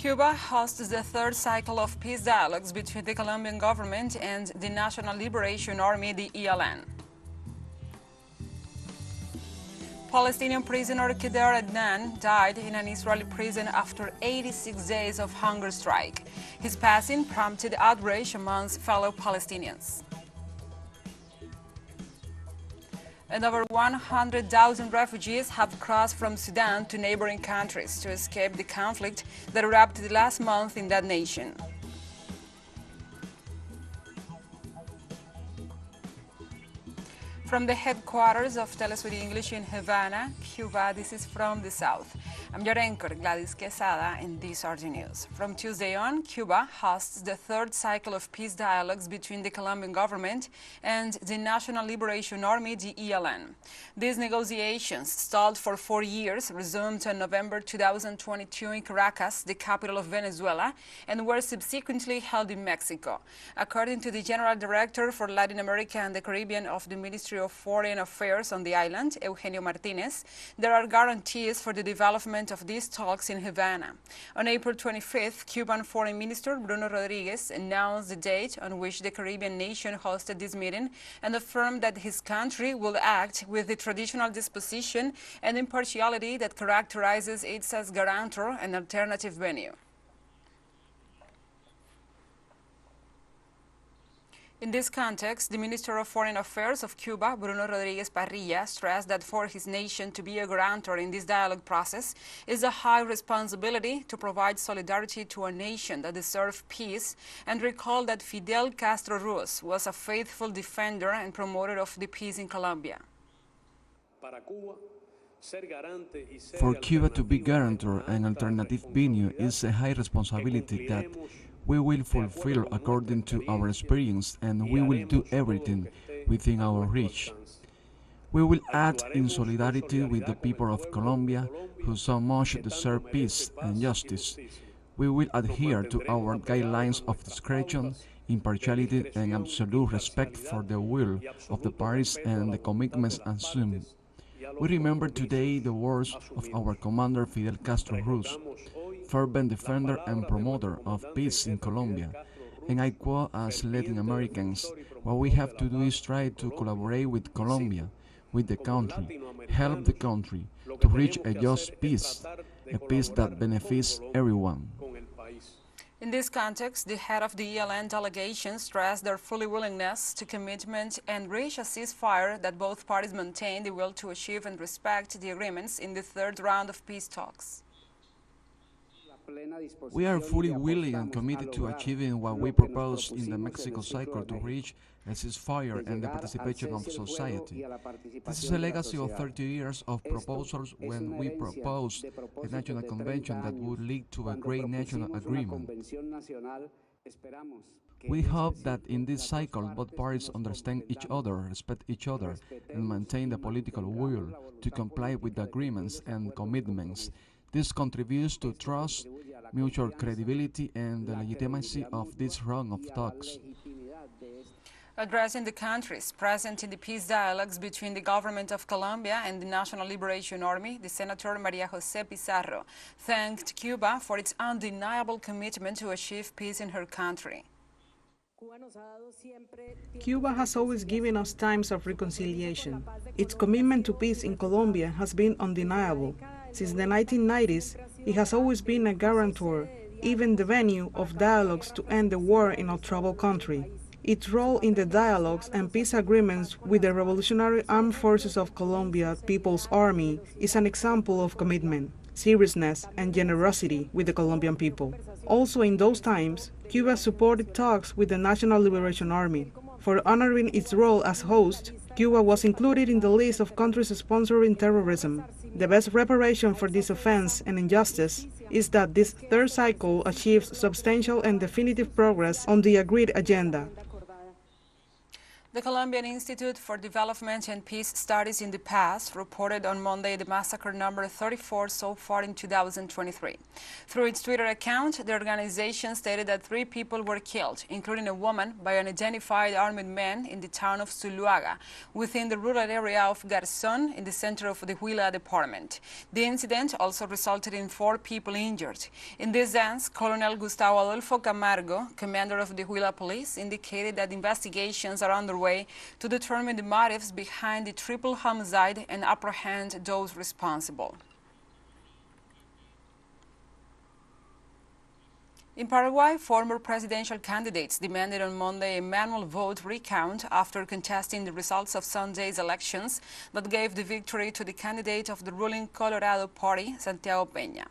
Cuba hosts the third cycle of peace dialogues between the Colombian government and the National Liberation Army, the ELN. Palestinian prisoner Khader Adnan died in an Israeli prison after 86 days of hunger strike. His passing prompted outrage amongst fellow Palestinians. And over 100,000 refugees have crossed from Sudan to neighboring countries to escape the conflict that erupted last month in that nation. From the headquarters of TeleSUR English in Havana, Cuba, this is From the South. I'm your anchor, Gladys Quesada, and these are the news. From Tuesday on, Cuba hosts the third cycle of peace dialogues between the Colombian government and the National Liberation Army, the ELN. These negotiations, stalled for 4 years, resumed in November 2022 in Caracas, the capital of Venezuela, and were subsequently held in Mexico. According to the General Director for Latin America and the Caribbean of the Ministry of Foreign Affairs on the island, Eugenio Martinez, there are guarantees for the development of these talks in Havana. On April 25th, Cuban Foreign Minister Bruno Rodriguez announced the date on which the Caribbean nation hosted this meeting and affirmed that his country will act with the traditional disposition and impartiality that characterizes it as guarantor and alternative venue. In this context, the Minister of Foreign Affairs of Cuba, Bruno Rodriguez Parrilla, stressed that for his nation to be a guarantor in this dialogue process is a high responsibility to provide solidarity to a nation that deserves peace, and recalled that Fidel Castro Ruz was a faithful defender and promoter of the peace in Colombia. For Cuba to be guarantor and alternative venue is a high responsibility that we will fulfill according to our experience, and we will do everything within our reach. We will act in solidarity with the people of Colombia, who so much deserve peace and justice. We will adhere to our guidelines of discretion, impartiality, and absolute respect for the will of the parties and the commitments assumed. We remember today the words of our commander Fidel Castro Ruz, fervent defender and promoter of peace in Colombia. And I quote, as Latin Americans, what we have to do is try to collaborate with Colombia, with the country, help the country to reach a just peace, a peace that benefits everyone. In this context, the head of the ELN delegation stressed their full willingness to commitment and reach a ceasefire, that both parties maintain the will to achieve and respect the agreements in the third round of peace talks. We are fully willing and committed to achieving what we proposed in the Mexico cycle to reach a ceasefire and the participation of society. This is a legacy of 30 years of proposals when we proposed a national convention that would lead to a great national agreement. We hope that in this cycle both parties understand each other, respect each other, and maintain the political will to comply with the agreements and commitments. This contributes to trust, mutual credibility, and the legitimacy of this round of talks. Addressing the countries present in the peace dialogues between the government of Colombia and the National Liberation Army, the Senator Maria José Pizarro thanked Cuba for its undeniable commitment to achieve peace in her country. Cuba has always given us times of reconciliation. Its commitment to peace in Colombia has been undeniable. Since the 1990s, it has always been a guarantor, even the venue of dialogues to end the war in our troubled country. Its role in the dialogues and peace agreements with the Revolutionary Armed Forces of Colombia People's Army is an example of commitment, seriousness, and generosity with the Colombian people. Also in those times, Cuba supported talks with the National Liberation Army. For honoring its role as host, Cuba was included in the list of countries sponsoring terrorism. The best reparation for this offense and injustice is that this third cycle achieves substantial and definitive progress on the agreed agenda. The Colombian Institute for Development and Peace Studies in the past reported on Monday the massacre number 34 so far in 2023. Through its Twitter account, the organization stated that 3 people were killed, including a woman, by unidentified armed men in the town of Zuluaga, within the rural area of Garzón, in the center of the Huila department. The incident also resulted in 4 people injured. In this sense, Colonel Gustavo Adolfo Camargo, commander of the Huila police, indicated that investigations are underway to determine the motives behind the triple homicide and apprehend those responsible. In Paraguay, former presidential candidates demanded on Monday a manual vote recount after contesting the results of Sunday's elections that gave the victory to the candidate of the ruling Colorado Party, Santiago Peña.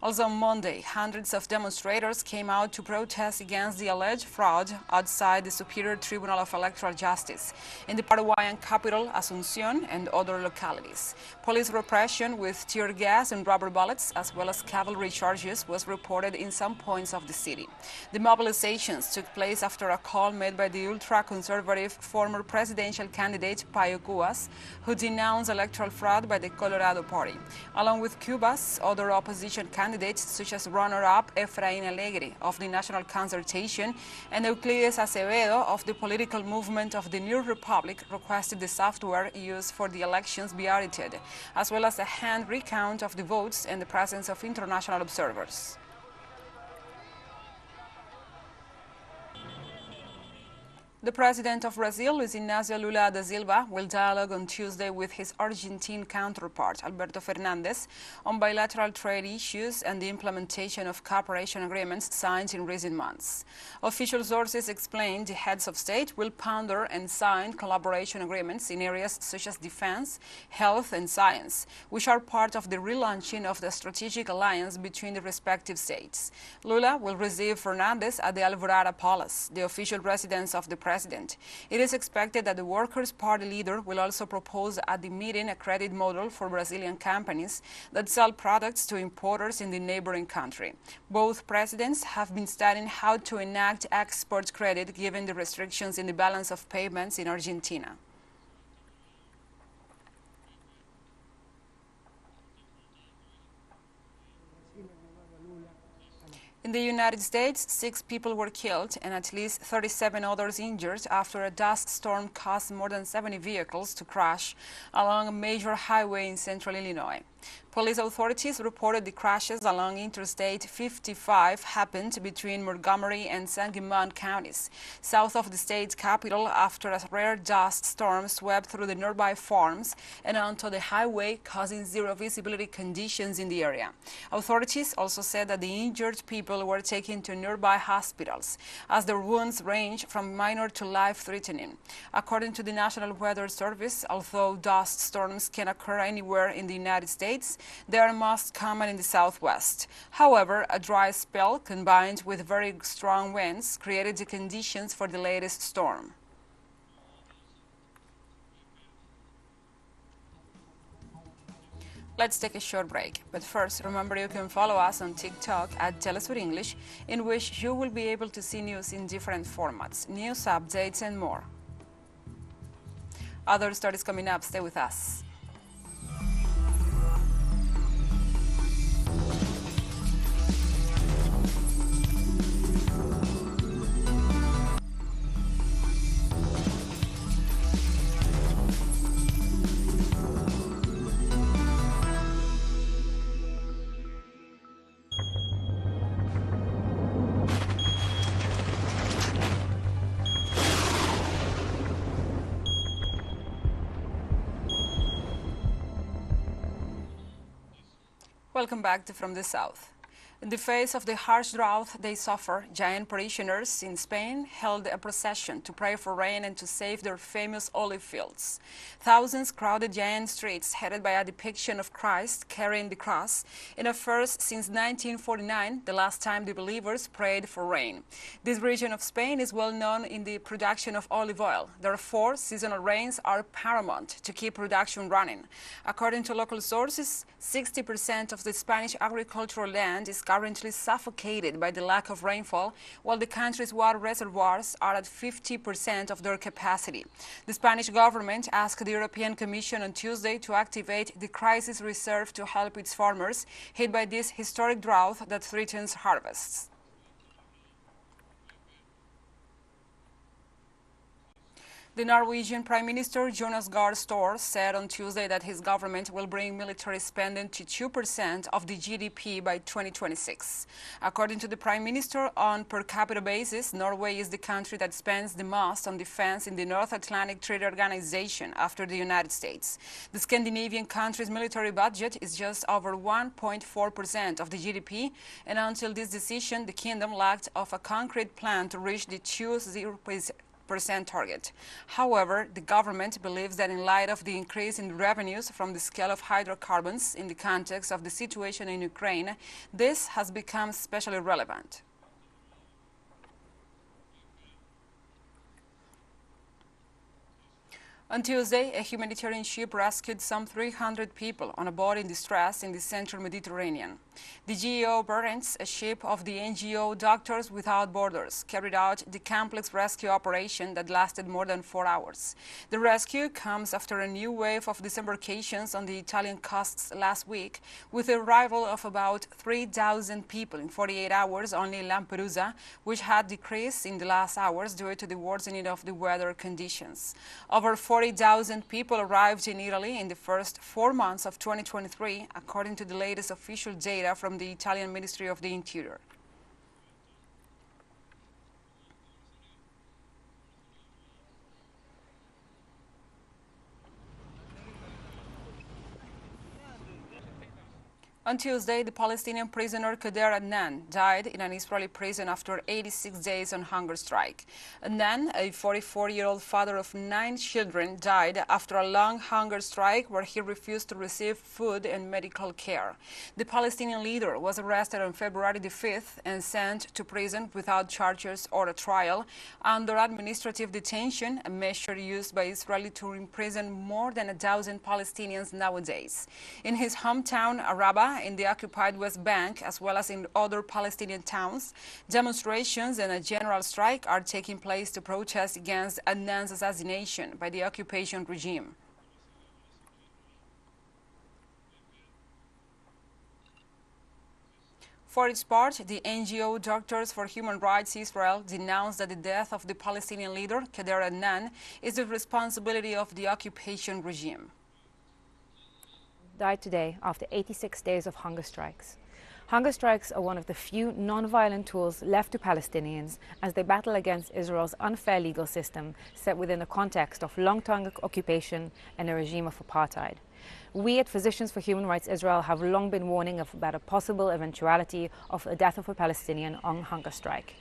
Also on Monday, hundreds of demonstrators came out to protest against the alleged fraud outside the Superior Tribunal of Electoral Justice in the Paraguayan capital, Asunción, and other localities. Police repression with tear gas and rubber bullets, as well as cavalry charges, was reported in some points of the city. The mobilizations took place after a call made by the ultra-conservative former presidential candidate Payo Cubas, who denounced electoral fraud by the Colorado Party. Along with Cubas, other opposition candidates such as runner-up Efraín Alegre of the National Concertation and Euclides Acevedo of the political movement of the New Republic requested the software used for the elections be audited, as well as a hand recount of the votes and the presence of international observers. The president of Brazil, Luiz Inácio Lula da Silva, will dialogue on Tuesday with his Argentine counterpart, Alberto Fernandez, on bilateral trade issues and the implementation of cooperation agreements signed in recent months. Official sources explain the heads of state will ponder and sign collaboration agreements in areas such as defense, health, and science, which are part of the relaunching of the strategic alliance between the respective states. Lula will receive Fernandez at the Alvorada Palace, the official residence of the president. It is expected that the Workers' Party leader will also propose at the meeting a credit model for Brazilian companies that sell products to importers in the neighboring country. Both presidents have been studying how to enact export credit given the restrictions in the balance of payments in Argentina. In the United States, 6 people were killed and at least 37 others injured after a dust storm caused more than 70 vehicles to crash along a major highway in central Illinois. Police authorities reported the crashes along Interstate 55 happened between Montgomery and Sangamon counties, south of the state's capital, after a rare dust storm swept through the nearby farms and onto the highway, causing zero visibility conditions in the area. Authorities also said that the injured people were taken to nearby hospitals, as their wounds range from minor to life-threatening. According to the National Weather Service, although dust storms can occur anywhere in the United States, they are most common in the southwest. However, a dry spell combined with very strong winds created the conditions for the latest storm. Let's take a short break, but first remember you can follow us on TikTok at TeleSUR English, in which you will be able to see news in different formats, news updates and more. Other stories coming up, stay with us. Welcome back to From the South. In the face of the harsh drought they suffer, Jaén parishioners in Spain held a procession to pray for rain and to save their famous olive fields. Thousands crowded Jaén streets, headed by a depiction of Christ carrying the cross, in a first since 1949, the last time the believers prayed for rain. This region of Spain is well known in the production of olive oil. Therefore, seasonal rains are paramount to keep production running. According to local sources, 60% of the Spanish agricultural land is currently suffocated by the lack of rainfall, while the country's water reservoirs are at 50% of their capacity. The Spanish government asked the European Commission on Tuesday to activate the crisis reserve to help its farmers hit by this historic drought that threatens harvests. The Norwegian Prime Minister Jonas Gahr Støre said on Tuesday that his government will bring military spending to 2% of the GDP by 2026. According to the Prime Minister, on per capita basis, Norway is the country that spends the most on defense in the North Atlantic Treaty Organization after the United States. The Scandinavian country's military budget is just over 1.4% of the GDP, and until this decision, the kingdom lacked of a concrete plan to reach the 2% target. However, the government believes that in light of the increase in revenues from the scale of hydrocarbons in the context of the situation in Ukraine, this has become especially relevant. On Tuesday, a humanitarian ship rescued some 300 people on a boat in distress in the central Mediterranean. The GEO Barents, a ship of the NGO Doctors Without Borders, carried out the complex rescue operation that lasted more than 4 hours. The rescue comes after a new wave of disembarkations on the Italian coasts last week, with the arrival of about 3,000 people in 48 hours only in Lampedusa, which had decreased in the last hours due to the worsening of the weather conditions. Over 40,000 people arrived in Italy in the first 4 months of 2023, according to the latest official data from the Italian Ministry of the Interior. On Tuesday, the Palestinian prisoner Khader Adnan died in an Israeli prison after 86 days on hunger strike. Adnan, a 44-year-old father of 9 children, died after a long hunger strike where he refused to receive food and medical care. The Palestinian leader was arrested on February the 5th and sent to prison without charges or a trial under administrative detention, a measure used by Israel to imprison more than 1,000 Palestinians nowadays. In his hometown, Araba, in the occupied West Bank, as well as in other Palestinian towns, demonstrations and a general strike are taking place to protest against Adnan's assassination by the occupation regime. For its part, the NGO Doctors for Human Rights Israel denounced that the death of the Palestinian leader, Khader Adnan, is the responsibility of the occupation regime. Died today after 86 days of hunger strikes. Hunger strikes are one of the few non-violent tools left to Palestinians as they battle against Israel's unfair legal system set within the context of long-term occupation and a regime of apartheid. We at Physicians for Human Rights Israel have long been warning about a possible eventuality of the death of a Palestinian on hunger strike.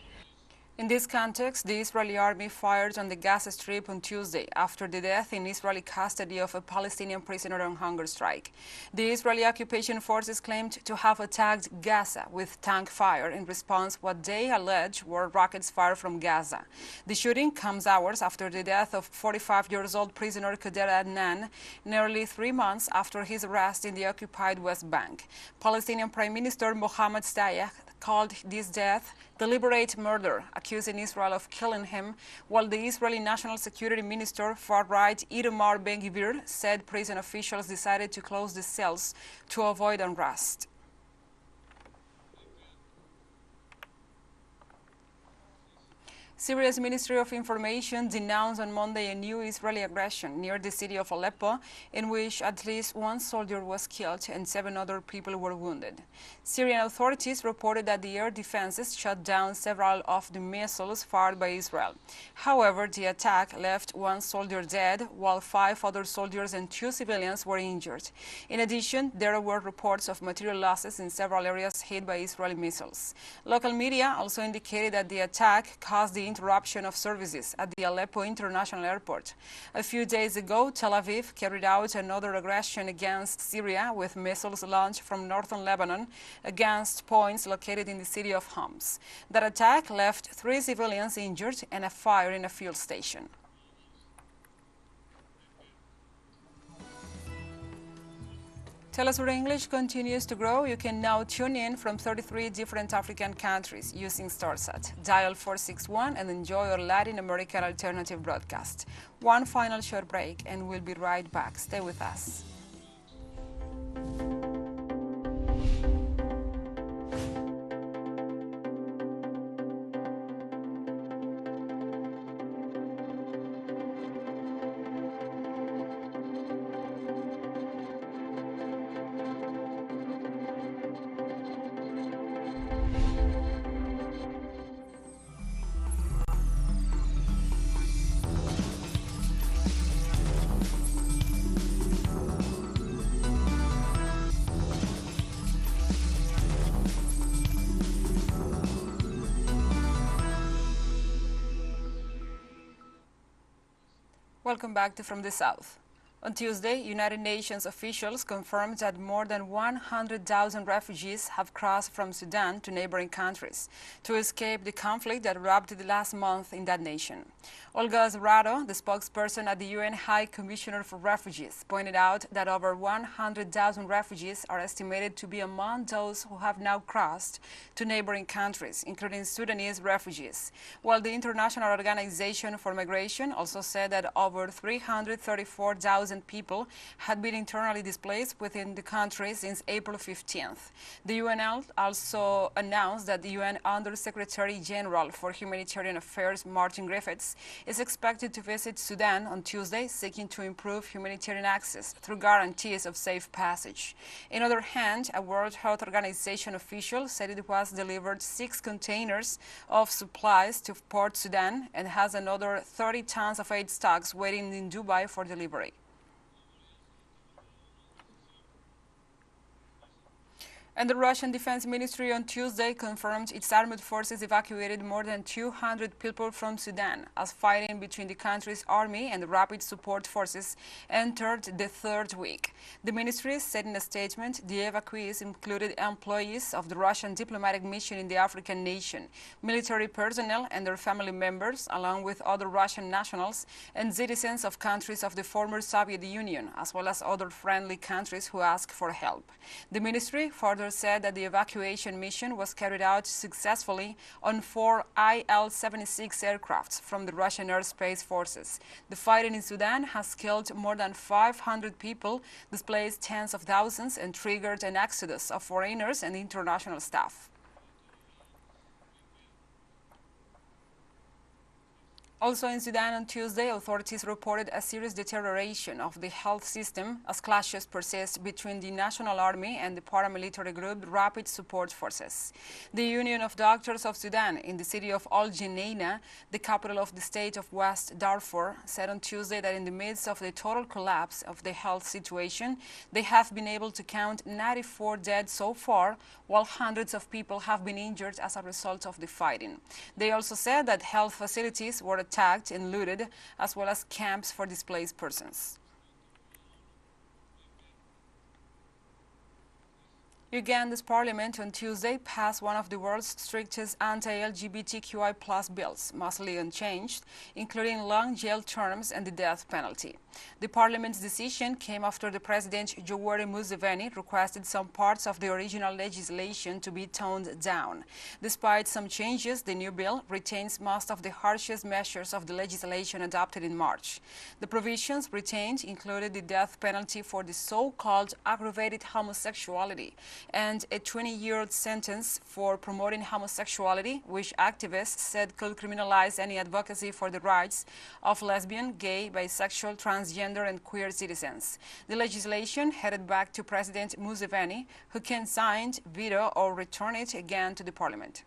In this context, the Israeli army fired on the Gaza Strip on Tuesday after the death in Israeli custody of a Palestinian prisoner on hunger strike. The Israeli occupation forces claimed to have attacked Gaza with tank fire in response to what they allege were rockets fired from Gaza. The shooting comes hours after the death of 45-year-old prisoner Khader Adnan, nearly 3 months after his arrest in the occupied West Bank. Palestinian Prime Minister Mohammed Stayeh called this death deliberate murder, accusing Israel of killing him, while the Israeli National Security Minister, far-right Itamar Ben-Gvir, said prison officials decided to close the cells to avoid unrest. Syria's Ministry of Information denounced on Monday a new Israeli aggression near the city of Aleppo, in which at least 1 soldier was killed and 7 other people were wounded. Syrian authorities reported that the air defenses shot down several of the missiles fired by Israel. However, the attack left 1 soldier dead, while 5 other soldiers and 2 civilians were injured. In addition, there were reports of material losses in several areas hit by Israeli missiles. Local media also indicated that the attack caused the interruption of services at the Aleppo International Airport. A few days ago, Tel Aviv carried out another aggression against Syria with missiles launched from northern Lebanon against points located in the city of Homs. That attack left 3 civilians injured and a fire in a fuel station. TeleSUR English continues to grow. You can now tune in from 33 different African countries using StarSat. Dial 461 and enjoy our Latin American alternative broadcast. One final short break and we'll be right back. Stay with us. Welcome back to From the South. On Tuesday, United Nations officials confirmed that more than 100,000 refugees have crossed from Sudan to neighboring countries to escape the conflict that erupted last month in that nation. Olga Zerrado, the spokesperson at the UN High Commissioner for Refugees, pointed out that over 100,000 refugees are estimated to be among those who have now crossed to neighboring countries, including Sudanese refugees, while the International Organization for Migration also said that over 334,000 people had been internally displaced within the country since April 15th. The UN also announced that the UN Under-Secretary General for Humanitarian Affairs, Martin Griffiths, is expected to visit Sudan on Tuesday, seeking to improve humanitarian access through guarantees of safe passage. On the other hand, a World Health Organization official said it was delivered 6 containers of supplies to Port Sudan and has another 30 tons of aid stocks waiting in Dubai for delivery. And the Russian Defense Ministry on Tuesday confirmed its armed forces evacuated more than 200 people from Sudan as fighting between the country's army and the rapid support forces entered the third week. The ministry said in a statement the evacuees included employees of the Russian diplomatic mission in the African nation, military personnel and their family members, along with other Russian nationals and citizens of countries of the former Soviet Union, as well as other friendly countries who asked for help. The ministry further said that the evacuation mission was carried out successfully on 4 IL-76 aircrafts from the Russian airspace forces. The fighting in Sudan has killed more than 500 people, displaced tens of thousands, and triggered an exodus of foreigners and international staff. Also in Sudan on Tuesday, authorities reported a serious deterioration of the health system as clashes persist between the National Army and the paramilitary group Rapid Support Forces. The Union of Doctors of Sudan in the city of Al Geneina, the capital of the state of West Darfur, said on Tuesday that in the midst of the total collapse of the health situation, they have been able to count 94 dead so far, while hundreds of people have been injured as a result of the fighting. They also said that health facilities were attacked and looted, as well as camps for displaced persons. Uganda's parliament on Tuesday passed one of the world's strictest anti-LGBTQI+ bills, mostly unchanged, including long jail terms and the death penalty. The parliament's decision came after the President Yoweri Museveni requested some parts of the original legislation to be toned down. Despite some changes, the new bill retains most of the harshest measures of the legislation adopted in March. The provisions retained included the death penalty for the so-called aggravated homosexuality and a 20-year sentence for promoting homosexuality, which activists said could criminalize any advocacy for the rights of lesbian, gay, bisexual, transgender, and queer citizens. The legislation headed back to President Museveni, who can sign, veto, or return it again to the parliament.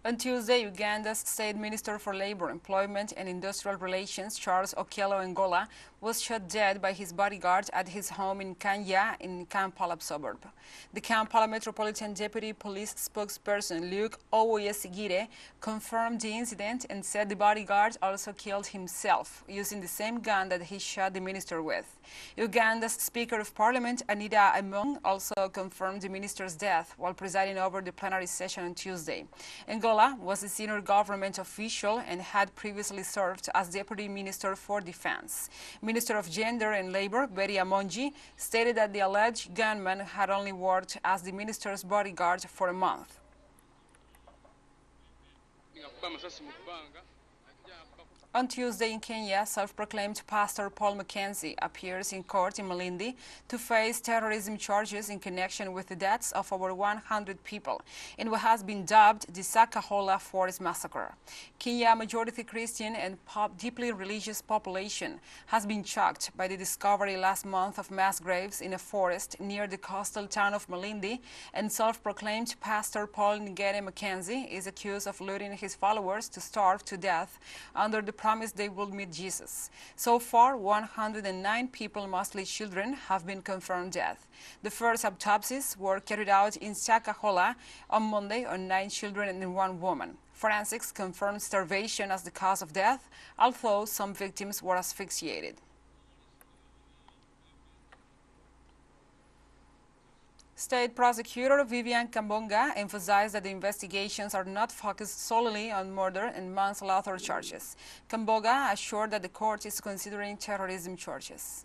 On Tuesday, Uganda's State Minister for Labour, Employment and Industrial Relations, Charles Okello Ngola, was shot dead by his bodyguard at his home in Kanya in Kampala suburb. The Kampala Metropolitan Deputy Police spokesperson Luke Owoyesigire confirmed the incident and said the bodyguard also killed himself using the same gun that he shot the minister with. Uganda's Speaker of Parliament, Anita Among, also confirmed the minister's death while presiding over the plenary session on Tuesday. Ogola was a senior government official and had previously served as Deputy Minister for Defense. Minister of Gender and Labor, Betty Amonji, stated that the alleged gunman had only worked as the minister's bodyguard for a month. On Tuesday in Kenya, self-proclaimed Pastor Paul Mackenzie appears in court in Malindi to face terrorism charges in connection with the deaths of over 100 people in what has been dubbed the Sakahola Forest Massacre. Kenya, a majority Christian and deeply religious population, has been shocked by the discovery last month of mass graves in a forest near the coastal town of Malindi, and self-proclaimed Pastor Paul Ngere Mackenzie is accused of luring his followers to starve to death under the promise they will meet Jesus. So far, 109 people, mostly children, have been confirmed dead. The first autopsies were carried out in Sakahola on Monday on 9 children and 1 woman. Forensics confirmed starvation as the cause of death, although some victims were asphyxiated. State Prosecutor Vivian Kambonga emphasized that the investigations are not focused solely on murder and manslaughter charges. Kambonga assured that the court is considering terrorism charges.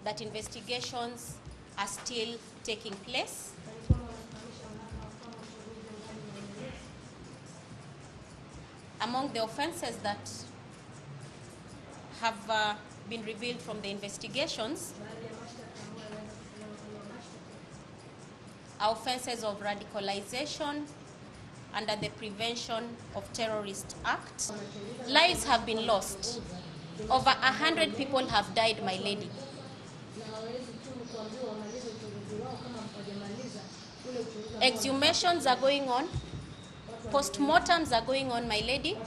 That investigations are still taking place. Among the offenses that have been revealed from the investigations are offenses of radicalization under the Prevention of Terrorist Act. Lives have been lost. Over 100 people have died, my lady. Exhumations are going on. Postmortems are going on, my lady.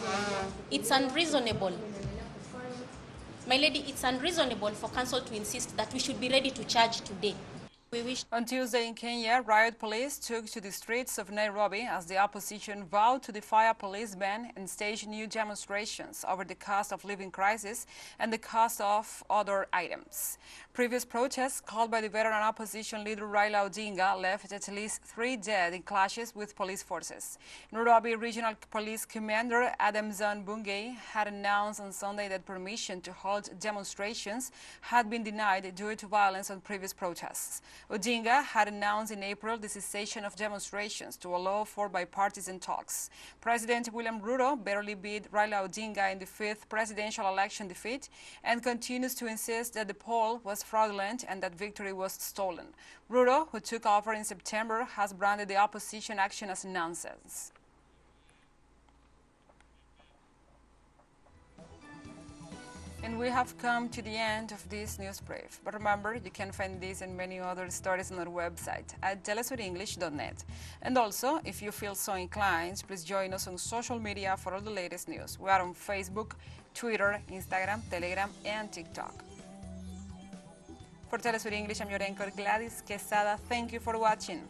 It's unreasonable. My lady, it's unreasonable for council to insist that we should be ready to charge today. On Tuesday in Kenya, riot police took to the streets of Nairobi as the opposition vowed to defy a police ban and staged new demonstrations over the cost of living crisis and the cost of other items. Previous protests called by the veteran opposition leader Raila Odinga left at least 3 dead in clashes with police forces. Nairobi Regional Police Commander Adamson Bungei had announced on Sunday that permission to hold demonstrations had been denied due to violence on previous protests. Odinga had announced in April the cessation of demonstrations to allow for bipartisan talks. President William Ruto barely beat Raila Odinga in the 5th presidential election defeat and continues to insist that the poll was fraudulent and that victory was stolen. Ruto, who took over in September, has branded the opposition action as nonsense. And we have come to the end of this news brief. But remember, you can find this and many other stories on our website at telesurenglish.net. And also, if you feel so inclined, please join us on social media for all the latest news. We are on Facebook, Twitter, Instagram, Telegram, and TikTok. For TeleSUR English, I'm your anchor Gladys Quesada. Thank you for watching.